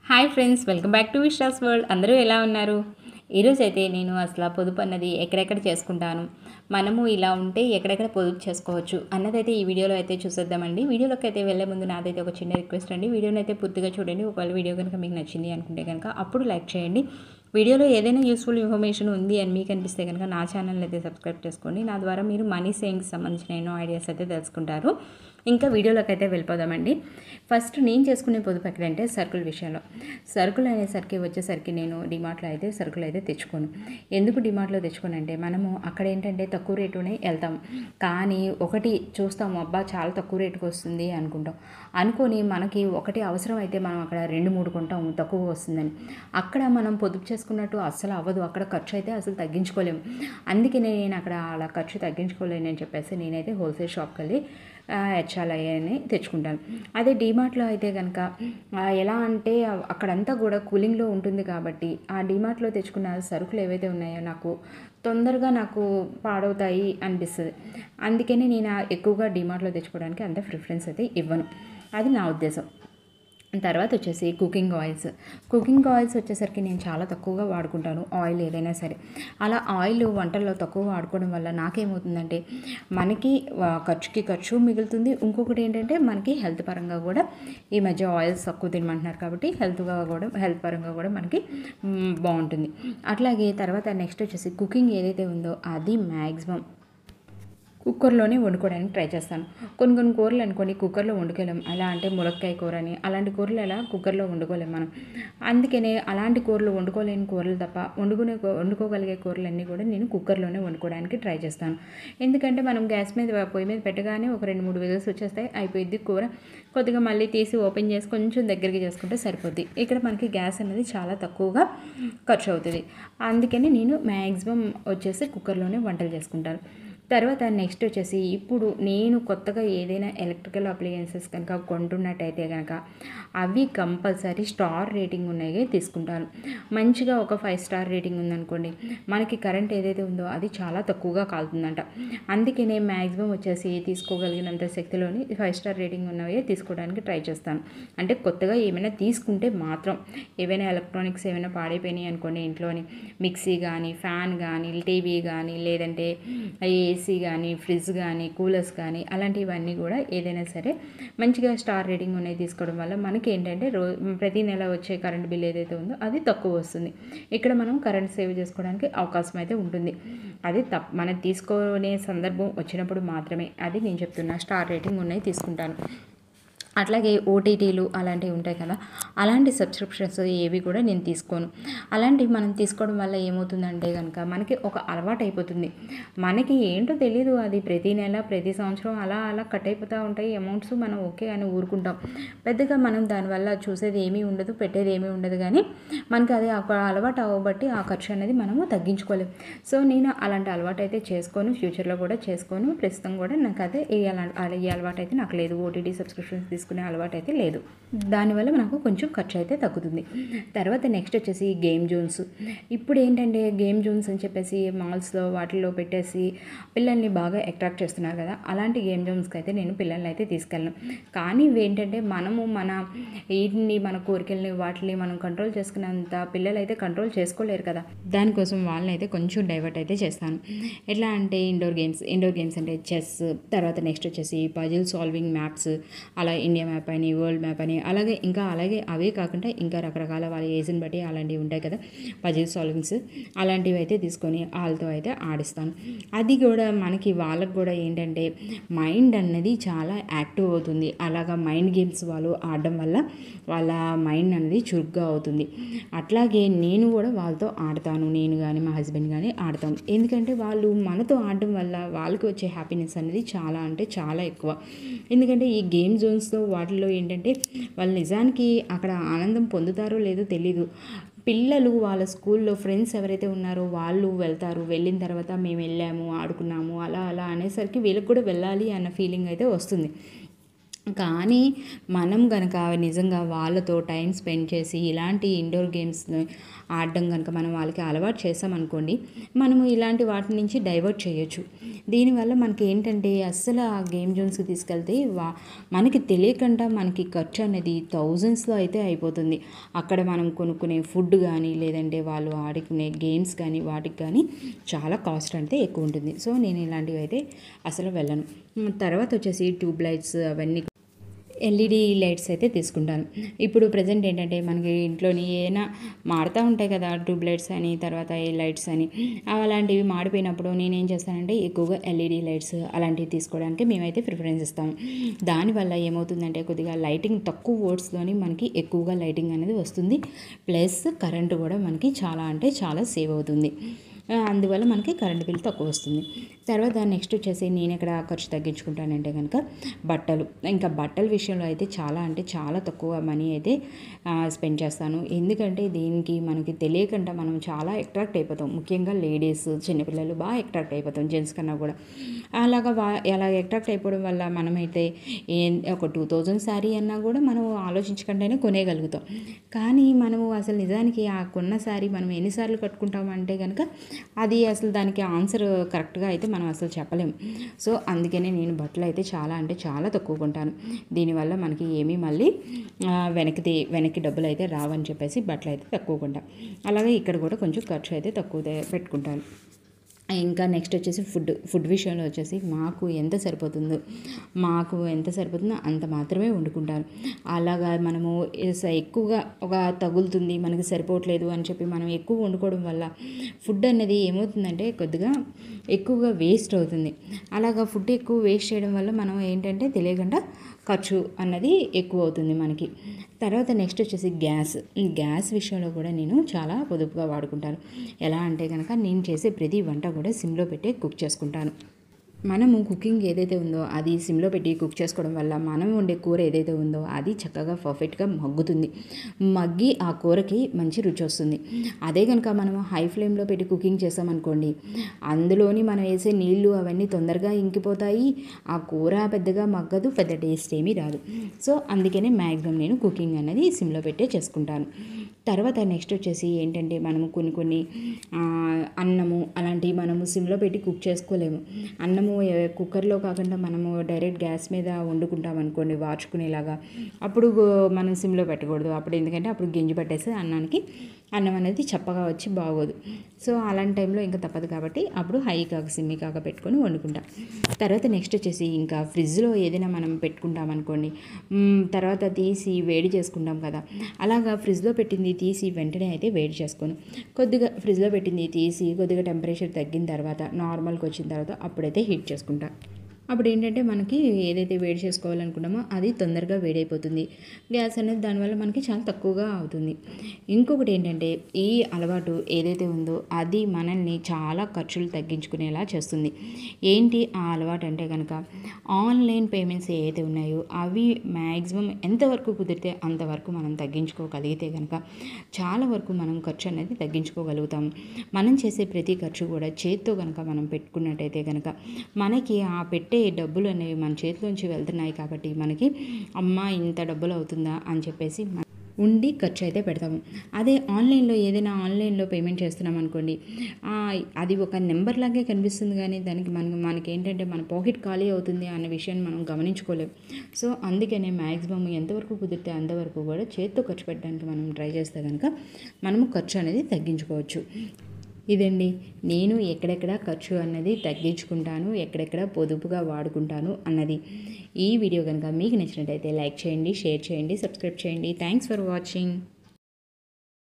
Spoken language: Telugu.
Hi friends, welcome back to Vishwas world. అందరూ ఎలా ఉన్నారు? ఈరోజైతే నేను అసలు పొదుపు అన్నది ఎక్కడెక్కడ చేసుకుంటాను, మనము ఇలా ఉంటే ఎక్కడెక్కడ పొదుపు చేసుకోవచ్చు అన్నదైతే ఈ వీడియోలో అయితే చూసేద్దామండి. వీడియోలోకి అయితే వెళ్ళే ముందు నాదైతే ఒక చిన్న రిక్వెస్ట్ అండి, వీడియోని అయితే పూర్తిగా చూడండి. ఒకవేళ వీడియో కనుక మీకు నచ్చింది అనుకుంటే కనుక అప్పుడు లైక్ చేయండి. వీడియోలో ఏదైనా యూస్ఫుల్ ఇన్ఫర్మేషన్ ఉంది అని మీకు అనిపిస్తే కనుక నా ఛానల్ అయితే సబ్స్క్రైబ్ చేసుకోండి. నా ద్వారా మీరు మనీ సేవింగ్కి సంబంధించిన ఎన్నో ఐడియాస్ అయితే తెలుసుకుంటారు. ఇంకా వీడియోలోకి అయితే వెళ్ళిపోదామండి. ఫస్ట్ నేను చేసుకునే పొదుపు ఎక్కడంటే సరుకుల విషయంలో. సరుకులు అనేసరికి వచ్చేసరికి నేను డిమార్ట్లో అయితే సరుకులు అయితే తెచ్చుకోను. ఎందుకు డిమార్ట్లో తెచ్చుకోను అంటే, మనము అక్కడ ఏంటంటే తక్కువ రేటునే వెళ్తాం, కానీ ఒకటి చూస్తాము, అబ్బా చాలా తక్కువ రేటుకి వస్తుంది అనుకుంటాం. అనుకొని మనకి ఒకటి అవసరం అయితే మనం అక్కడ 2-3 కొంటాము తక్కువ వస్తుందని. అక్కడ మనం పొదుపు చేసుకున్నట్టు అస్సలు అవ్వదు. అక్కడ ఖర్చు అయితే అసలు తగ్గించుకోలేము. అందుకనే నేను అక్కడ అలా ఖర్చు తగ్గించుకోలేను అని చెప్పేసి నేనైతే హోల్సేల్ షాప్కి వెళ్ళి హెచ్ఆర్ఐని తెచ్చుకుంటాను. అదే డీమార్ట్లో అయితే కనుక ఎలా అంటే అక్కడంతా కూడా కూలింగ్లో ఉంటుంది కాబట్టి ఆ డీమార్ట్లో తెచ్చుకున్న సరుకులు ఏవైతే ఉన్నాయో తొందరగా నాకు పాడవుతాయి అనిపిస్తుంది. అందుకని నేను ఎక్కువగా డీమార్ట్లో తెచ్చుకోవడానికి అంత ప్రిఫరెన్స్ అయితే ఇవ్వను. అది నా ఉద్దేశం. తర్వాత వచ్చేసి కుకింగ్ ఆయిల్స్ వచ్చేసరికి నేను చాలా తక్కువగా వాడుకుంటాను. ఆయిల్ ఏదైనా సరే అలా ఆయిల్ వంటల్లో తక్కువ వాడుకోవడం వల్ల నాకేమవుతుందంటే, మనకి ఖర్చు మిగులుతుంది. ఇంకొకటి ఏంటంటే మనకి హెల్త్ పరంగా కూడా ఈ మధ్య ఆయిల్స్ తక్కువ తినమంటున్నారు కాబట్టి హెల్త్ పరంగా కూడా మనకి బాగుంటుంది. అట్లాగే తర్వాత నెక్స్ట్ వచ్చేసి కుకింగ్ ఏదైతే ఉందో అది మ్యాక్సిమం కుక్కర్లోనే వండుకోవడానికి ట్రై చేస్తాను. కొన్ని కూరలు అనుకోండి కుక్కర్లో వండుకోలేం. ఎలా అంటే ములక్కాయ కూర అని అలాంటి కూరలు ఎలా కుక్కర్లో వండుకోలేం మనం. అందుకనే అలాంటి కూరలు వండుకోలేని కూరలు తప్ప వండుకోగలిగే కూరలన్నీ కూడా నేను కుక్కర్లోనే వండుకోవడానికి ట్రై చేస్తాను. ఎందుకంటే మనం గ్యాస్ మీద పొయ్యి మీద పెట్టగానే ఒక 2-3 విజిల్స్ వచ్చేస్తాయి, అయిపోయింది కూర. కొద్దిగా మళ్ళీ తీసి ఓపెన్ చేసి కొంచెం దగ్గరికి చేసుకుంటే సరిపోద్ది. ఇక్కడ మనకి గ్యాస్ అనేది చాలా తక్కువగా ఖర్చు అవుతుంది. అందుకని నేను మ్యాక్సిమం వచ్చేసి కుక్కర్లోనే వంటలు చేసుకుంటాను. తర్వాత నెక్స్ట్ వచ్చేసి ఇప్పుడు నేను కొత్తగా ఏదైనా ఎలక్ట్రికల్ అప్లయన్సెస్ కనుక కొంటున్నట్టయితే కనుక అవి కంపల్సరీ స్టార్ రేటింగ్ ఉన్నాయి తీసుకుంటాను. మంచిగా ఒక 5 స్టార్ రేటింగ్ ఉందనుకోండి, మనకి కరెంట్ ఏదైతే ఉందో అది చాలా తక్కువగా కాలుతుందంట. అందుకనే మ్యాక్సిమం వచ్చేసి తీసుకోగలిగినంత శక్తిలోని 5 స్టార్ రేటింగ్ ఉన్నవే తీసుకోవడానికి ట్రై చేస్తాను. అంటే కొత్తగా ఏమైనా తీసుకుంటే మాత్రం, ఏవైనా ఎలక్ట్రానిక్స్ ఏమైనా పాడైపోయినాయి అనుకోండి ఇంట్లోని, మిక్సీ కానీ, ఫ్యాన్ కానీ, టీవీ కానీ, లేదంటే ఏసీ కానీ, ఫ్రిడ్జ్ కానీ, కూలర్స్ కానీ అలాంటివన్నీ కూడా ఏదైనా సరే మంచిగా స్టార్ రేటింగ్ ఉన్నాయి తీసుకోవడం వల్ల మనకి ఏంటంటే ప్రతి నెల వచ్చే కరెంట్ బిల్ ఏదైతే ఉందో అది తక్కువ వస్తుంది. ఇక్కడ మనం కరెంట్ సేవ్ చేసుకోవడానికి అవకాశం అయితే ఉంటుంది. అది మనం తీసుకునే సందర్భం వచ్చినప్పుడు మాత్రమే అది నేను చెప్తున్నా స్టార్ రేటింగ్ ఉన్నాయి తీసుకుంటాను. అట్లాగే ఓటీటీలు అలాంటివి ఉంటాయి కదా, అలాంటి సబ్స్క్రిప్షన్స్ ఏవి కూడా నేను తీసుకోను. అలాంటివి మనం తీసుకోవడం వల్ల ఏమవుతుందంటే కనుక మనకి ఒక అలవాటు అయిపోతుంది. మనకి ఏంటో తెలియదు, అది ప్రతి నెల ప్రతి సంవత్సరం అలా కట్ అయిపోతూ ఉంటాయి అమౌంట్స్. మనం ఓకే అని ఊరుకుంటాం. పెద్దగా మనం దానివల్ల చూసేది ఏమీ ఉండదు, పెట్టేది ఏమీ ఉండదు. కానీ మనకి అది ఒక అలవాటు అవ్వబట్టి ఆ ఖర్చు అనేది మనము తగ్గించుకోలేం. సో నేను అలాంటి అలవాటు అయితే చేసుకోను, ఫ్యూచర్లో కూడా చేసుకోను. ప్రస్తుతం కూడా నాకు అయితే ఈ అలవాటు అయితే నాకు లేదు. ఓటీటీ సబ్స్క్రిప్షన్స్ తీసుకునే అలవాటు అయితే లేదు. దానివల్ల మనకు కొంచెం ఖర్చు అయితే తగ్గుతుంది. తర్వాత నెక్స్ట్ వచ్చేసి గేమ్ జోన్స్. ఇప్పుడు ఏంటంటే గేమ్ జోన్స్ అని చెప్పేసి మాల్స్లో వాటిల్లో పెట్టేసి పిల్లల్ని బాగా అట్రాక్ట్ చేస్తున్నారు కదా, అలాంటి గేమ్ జోన్స్కి అయితే నేను పిల్లల్ని అయితే తీసుకెళ్ళను. కానీ ఇవేంటంటే మనము మన కోరికల్ని వాటిని మనం కంట్రోల్ చేసుకున్నంత పిల్లలు అయితే కంట్రోల్ చేసుకోలేరు కదా. దానికోసం వాళ్ళని అయితే కొంచెం డైవర్ట్ అయితే చేస్తాను. ఎట్లా అంటే ఇండోర్ గేమ్స్ అంటే చెస్, తర్వాత నెక్స్ట్ వచ్చేసి పజిల్ సాల్వింగ్ మ్యాప్స్, అలా ఇండియా మ్యాప్ అని, వరల్డ్ మ్యాప్ అని, అలాగే అవే కాకుండా ఇంకా రకరకాల వాళ్ళ ఏజ్ని బట్టి అలాంటివి ఉంటాయి కదా పజిల్ సాల్వింగ్స్, అలాంటివి అయితే తీసుకొని వాళ్ళతో అయితే ఆడిస్తాను. అది కూడా వాళ్ళకు కూడా ఏంటంటే మైండ్ అన్నది చాలా యాక్టివ్ అవుతుంది. అలాగా మైండ్ గేమ్స్ వాళ్ళు ఆడడం వల్ల వాళ్ళ మైండ్ అనేది చురుగ్గా అవుతుంది. అట్లాగే నేను కూడా వాళ్ళతో ఆడతాను. నేను కానీ మా హస్బెండ్ కానీ ఆడతాం. ఎందుకంటే వాళ్ళు మనతో ఆడడం వల్ల వాళ్ళకి వచ్చే హ్యాపీనెస్ అనేది చాలా అంటే చాలా ఎక్కువ. ఎందుకంటే ఈ గేమ్ జోన్స్లో వాటిల్లో ఏంటంటే వాళ్ళు నిజానికి అక్కడ ఆనందం పొందుతారో లేదో తెలీదు. పిల్లలు వాళ్ళ స్కూల్లో ఫ్రెండ్స్ ఎవరైతే ఉన్నారో వాళ్ళు వెళ్తారు. వెళ్ళిన తర్వాత మేము వెళ్ళాము, ఆడుకున్నాము, అలా అనేసరికి వీళ్ళకి కూడా వెళ్ళాలి అన్న ఫీలింగ్ అయితే వస్తుంది. కానీ మనం కనుక నిజంగా వాళ్ళతో టైం స్పెండ్ చేసి ఇలాంటి ఇండోర్ గేమ్స్ని ఆడడం కనుక మనం వాళ్ళకి అలవాటు చేసామనుకోండి, మనము ఇలాంటి వాటి నుంచి డైవర్ట్ చేయొచ్చు. దీనివల్ల మనకి ఏంటంటే అస్సలు ఆ గేమ్ జోన్స్కి తీసుకెళ్తే మనకి తెలియకుండా మనకి ఖర్చు అనేది థౌజండ్స్లో అయితే అయిపోతుంది. అక్కడ మనం కొనుక్కునే ఫుడ్ కానీ లేదంటే వాళ్ళు ఆడుకునే గేమ్స్ కానీ వాటికి కానీ చాలా కాస్ట్ అంటే ఎక్కువ ఉంటుంది. సో నేను ఇలాంటివి అయితే అసలు వెళ్ళను. తర్వాత వచ్చేసి ట్యూబ్ లైట్స్ అవన్నీ ఎల్ఈడి లైట్స్ అయితే తీసుకుంటాను. ఇప్పుడు ప్రజెంట్ ఏంటంటే మనకి ఇంట్లోని ఏమైనా మాడుతూ ఉంటాయి కదా, ట్యూబ్ లైట్స్ అని తర్వాత ఈ లైట్స్ అని, అలాంటివి మాడిపోయినప్పుడు నేనేం చేస్తానంటే ఎక్కువగా ఎల్ఈడి లైట్స్ అలాంటివి తీసుకోవడానికి మేమైతే ప్రిఫరెన్స్ ఇస్తాము. దానివల్ల ఏమవుతుందంటే కొద్దిగా లైటింగ్ తక్కువ వోల్ట్స్లోని మనకి ఎక్కువగా లైటింగ్ అనేది వస్తుంది, ప్లస్ కరెంటు కూడా మనకి చాలా అంటే చాలా సేవ్ అవుతుంది. అందువల్ల మనకి కరెంట్ బిల్ తక్కువ వస్తుంది. తర్వాత నెక్స్ట్ వచ్చేసి నేను ఎక్కడ ఖర్చు తగ్గించుకుంటానంటే కనుక బట్టలు. ఇంకా బట్టల విషయంలో అయితే చాలా అంటే చాలా తక్కువ మనీ అయితే స్పెండ్ చేస్తాను. ఎందుకంటే దీనికి మనకి తెలియకుండా మనం చాలా అట్రాక్ట్ అయిపోతాం. ముఖ్యంగా లేడీస్, చిన్నపిల్లలు బాగా అట్రాక్ట్ అయిపోతాం, జెంట్స్ కన్నా కూడా. అలా అట్రాక్ట్ అయిపోవడం వల్ల మనమైతే ఒక 2000 శారీ అన్నా కూడా మనం ఆలోచించకుండానే కొనేయగలుగుతాం. కానీ మనము అసలు నిజానికి ఆ కొన్న శారీ మనం ఎన్నిసార్లు కట్టుకుంటామంటే కనుక అది అసలు దానికి ఆన్సర్ కరెక్ట్గా అయితే మనం అసలు చెప్పలేము. సో అందుకనే నేను బట్టలు అయితే చాలా అంటే చాలా తక్కువ కొంటాను. దీనివల్ల మనకి ఏమీ మళ్ళీ వెనక్కి డబ్బులు అయితే రావని చెప్పేసి బట్టలు అయితే తక్కువ కొంటాను. అలాగే ఇక్కడ కూడా కొంచెం ఖర్చు అయితే తక్కువ పెట్టుకుంటాను. ఇంకా నెక్స్ట్ వచ్చేసి ఫుడ్ విషయంలో వచ్చేసి మాకు ఎంత సరిపోతుందో అంత మాత్రమే వండుకుంటాను. అలాగా మనము ఎక్కువగా ఒక తగులుతుంది మనకి సరిపోవట్లేదు అని చెప్పి మనం ఎక్కువ వండుకోవడం వల్ల ఫుడ్ అనేది ఏమవుతుందంటే కొద్దిగా ఎక్కువగా వేస్ట్ అవుతుంది. అలాగా ఫుడ్ ఎక్కువ వేస్ట్ చేయడం వల్ల మనం ఏంటంటే తెలియకుండా ఖర్చు అన్నది ఎక్కువ అవుతుంది మనకి. తర్వాత నెక్స్ట్ వచ్చేసి గ్యాస్ విషయంలో కూడా నేను చాలా పొదుపుగా వాడుకుంటాను. ఎలా అంటే కనుక నేను చేసే ప్రతి వంట కూడా సిమ్లో పెట్టి కుక్ చేసుకుంటాను. మనము కుకింగ్ ఏదైతే ఉందో అది సిమ్లో పెట్టి కుక్ చేసుకోవడం వల్ల మనం వండే కూర ఏదైతే ఉందో అది చక్కగా పర్ఫెక్ట్గా మగ్గి ఆ కూరకి మంచి రుచి వస్తుంది. అదే కనుక మనము హై ఫ్లేమ్లో పెట్టి కుకింగ్ చేసామనుకోండి, అందులోని మనం వేసే నీళ్లు అవన్నీ తొందరగా ఇంకిపోతాయి, ఆ కూర పెద్దగా మగ్గదు, పెద్ద టేస్ట్ ఏమీ రాదు. సో అందుకనే మ్యాక్సిమం నేను కుకింగ్ అనేది సిమ్లో పెట్టే చేసుకుంటాను. తర్వాత నెక్స్ట్ వచ్చేసి ఏంటంటే మనము కొన్ని అన్నము అలాంటివి మనము సిమ్లో పెట్టి కుక్ చేసుకోలేము. అన్నము కుక్కర్లో కాకుండా మనము డైరెక్ట్ గ్యాస్ మీద వండుకుంటాం అనుకోండి వార్చుకునేలాగా, అప్పుడు మనం సిమ్లో పెట్టకూడదు. అప్పుడు ఎందుకంటే అప్పుడు గింజి పట్టేసి అన్నం అనేది చప్పగా వచ్చి బాగోదు. సో అలాంటి టైంలో ఇంకా తప్పదు కాబట్టి అప్పుడు హై కాక సిమ్మి కాక పెట్టుకొని వండుకుంటాం. తర్వాత నెక్స్ట్ వచ్చేసి ఇంకా ఫ్రిడ్జ్లో ఏదైనా మనం పెట్టుకుంటాం అనుకోండి, తర్వాత తీసి వేడి చేసుకుంటాం కదా, అలాగా ఫ్రిడ్జ్లో పెట్టింది తీసి వెంటనే అయితే వేడి చేసుకోను. కొద్దిగా ఫ్రిడ్జ్లో పెట్టింది తీసి కొద్దిగా టెంపరేచర్ తగ్గిన తర్వాత నార్మల్కి వచ్చిన తర్వాత అప్పుడైతే హీట్ చేసుకుంటా. అప్పుడు ఏంటంటే మనకి ఏదైతే వేడి చేసుకోవాలనుకున్నామో అది తొందరగా వేడైపోతుంది. గ్యాస్ అనేది దానివల్ల మనకి చాలా తక్కువగా అవుతుంది. ఇంకొకటి ఏంటంటే ఈ అలవాటు ఏదైతే ఉందో అది మనల్ని చాలా ఖర్చులు తగ్గించుకునేలా చేస్తుంది. ఏంటి ఆ అలవాటు అంటే కనుక ఆన్లైన్ పేమెంట్స్ ఏవైతే ఉన్నాయో అవి మ్యాక్సిమం ఎంతవరకు కుదిరితే అంతవరకు మనం తగ్గించుకోగలిగితే కనుక చాలా వరకు మనం ఖర్చు అనేది తగ్గించుకోగలుగుతాము. మనం చేసే ప్రతి ఖర్చు కూడా చేత్తో కనుక మనం పెట్టుకున్నట్టయితే కనుక మనకి ఆ పెట్టే డబ్బులు అనేవి మన చేతిలోంచి వెళ్తున్నాయి కాబట్టి మనకి ఇంత డబ్బులు అవుతుందా అని చెప్పేసి ఉండి ఖర్చు అయితే పెడతాము. అదే ఆన్లైన్లో పేమెంట్ చేస్తున్నాం అనుకోండి, అది ఒక నెంబర్ లాగే కనిపిస్తుంది కానీ దానికి మనకి ఏంటంటే మన పాకెట్ ఖాళీ అవుతుంది అనే విషయాన్ని మనం గమనించుకోలేము. సో అందుకనే మ్యాక్సిమం ఎంతవరకు కుదిరితే అంతవరకు కూడా చేత్తో ఖర్చు పెట్టడానికి మనం ట్రై చేస్తే కనుక మనము ఖర్చు అనేది తగ్గించుకోవచ్చు. ఇదండి నేను ఎక్కడెక్కడ ఖర్చు అన్నది తగ్గించుకుంటాను, ఎక్కడెక్కడ పొదుపుగా వాడుకుంటాను అన్నది. ఈ వీడియో కనుక మీకు నచ్చినట్టయితే లైక్ చేయండి, షేర్ చేయండి, సబ్స్క్రైబ్ చేయండి. Thanks for watching.